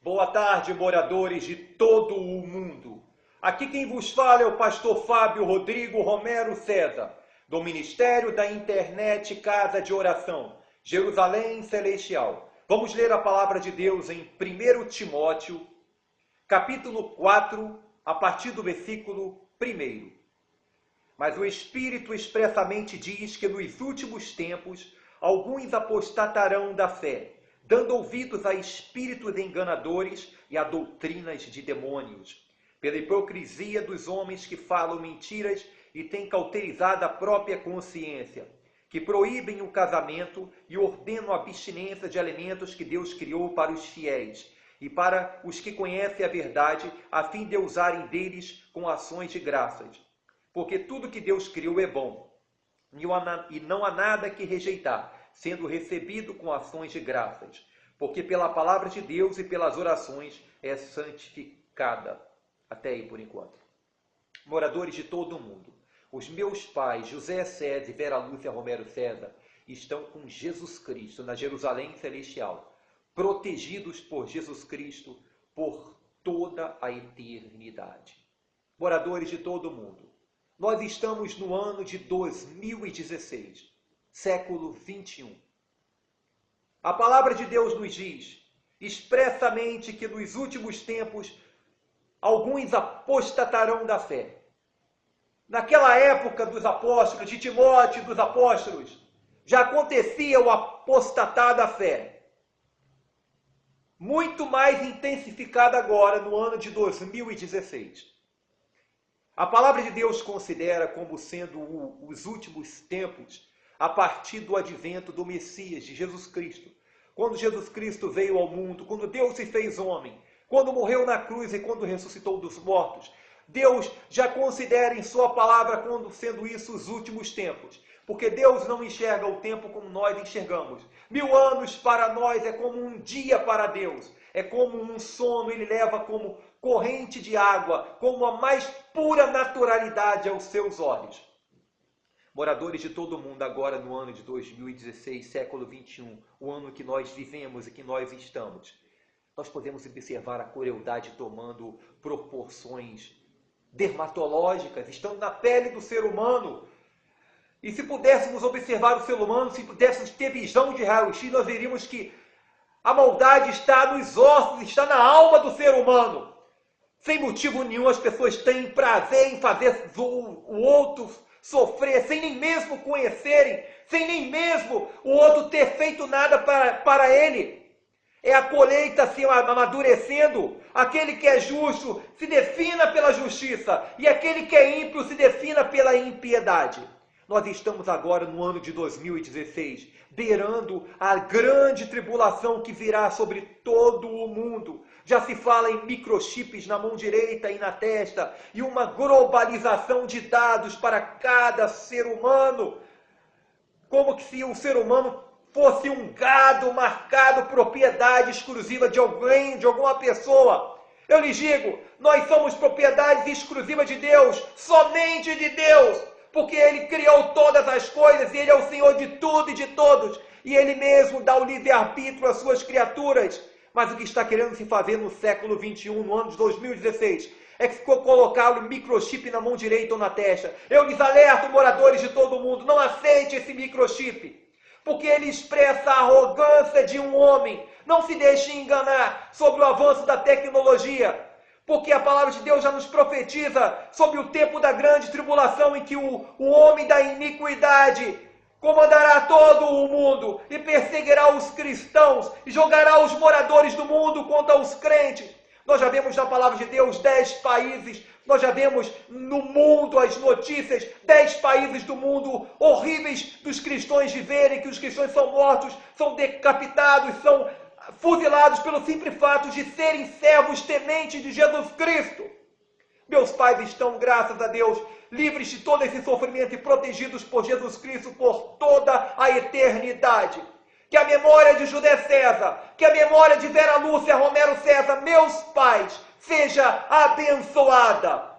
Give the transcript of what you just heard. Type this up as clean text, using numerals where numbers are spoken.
Boa tarde, moradores de todo o mundo. Aqui quem vos fala é o pastor Fábio Rodrigo Romero César, do Ministério da Internet Casa de Oração, Jerusalém Celestial. Vamos ler a palavra de Deus em 1 Timóteo, capítulo 4, a partir do versículo 1. Mas o Espírito expressamente diz que nos últimos tempos alguns apostatarão da fé, dando ouvidos a espíritos enganadores e a doutrinas de demônios, pela hipocrisia dos homens que falam mentiras e têm cauterizado a própria consciência, que proíbem o casamento e ordenam a abstinência de alimentos que Deus criou para os fiéis e para os que conhecem a verdade, a fim de usarem deles com ações de graças. Porque tudo que Deus criou é bom, e não há nada que rejeitar, sendo recebido com ações de graças, porque pela palavra de Deus e pelas orações é santificada. Até aí por enquanto. Moradores de todo o mundo, os meus pais, José César e Vera Lúcia Romero César, estão com Jesus Cristo na Jerusalém Celestial, protegidos por Jesus Cristo por toda a eternidade. Moradores de todo o mundo, nós estamos no ano de 2016, século 21. A palavra de Deus nos diz expressamente que nos últimos tempos alguns apostatarão da fé. Naquela época dos apóstolos, de Timóteo e dos apóstolos, já acontecia o apostatar da fé. Muito mais intensificado agora no ano de 2016. A palavra de Deus considera como sendo os últimos tempos a partir do advento do Messias, de Jesus Cristo. Quando Jesus Cristo veio ao mundo, quando Deus se fez homem, quando morreu na cruz e quando ressuscitou dos mortos, Deus já considera em sua palavra como sendo isso os últimos tempos. Porque Deus não enxerga o tempo como nós enxergamos. 1000 anos para nós é como um dia para Deus. É como um sono, ele leva como corrente de água, como a mais pura naturalidade aos seus olhos. Moradores de todo o mundo, agora no ano de 2016, século 21, o ano que nós vivemos e que nós estamos, nós podemos observar a crueldade tomando proporções dermatológicas, estando na pele do ser humano. E se pudéssemos observar o ser humano, se pudéssemos ter visão de raio-x, nós veríamos que a maldade está nos ossos, está na alma do ser humano. Sem motivo nenhum, as pessoas têm prazer em fazer o outro sofrer, sem nem mesmo conhecerem, sem nem mesmo o outro ter feito nada para ele. É a colheita se amadurecendo. Aquele que é justo se defina pela justiça, e aquele que é ímpio se defina pela impiedade. Nós estamos agora no ano de 2016, beirando a grande tribulação que virá sobre todo o mundo. Já se fala em microchips na mão direita e na testa, e uma globalização de dados para cada ser humano. Como que se o ser humano fosse um gado marcado, propriedade exclusiva de alguém, de alguma pessoa. Eu lhes digo, nós somos propriedades exclusivas de Deus, somente de Deus, porque Ele criou todas as coisas, e Ele é o Senhor de tudo e de todos, e Ele mesmo dá o livre-arbítrio às suas criaturas. Mas o que está querendo se fazer no século 21, no ano de 2016, é que ficou colocar o microchip na mão direita ou na testa. Eu lhes alerto, moradores de todo o mundo, não aceite esse microchip, porque ele expressa a arrogância de um homem. Não se deixe enganar sobre o avanço da tecnologia, porque a palavra de Deus já nos profetiza sobre o tempo da grande tribulação, em que o homem da iniquidade comandará todo o mundo e perseguirá os cristãos e jogará os moradores do mundo contra os crentes. Nós já vemos na palavra de Deus 10 países, nós já vemos no mundo as notícias, 10 países do mundo horríveis dos cristãos de verem que os cristãos são mortos, são decapitados, são fuzilados pelo simples fato de serem servos tementes de Jesus Cristo. Meus pais estão, graças a Deus, livres de todo esse sofrimento e protegidos por Jesus Cristo por toda a eternidade. Que a memória de José César, que a memória de Vera Lúcia Romero César, meus pais, seja abençoada.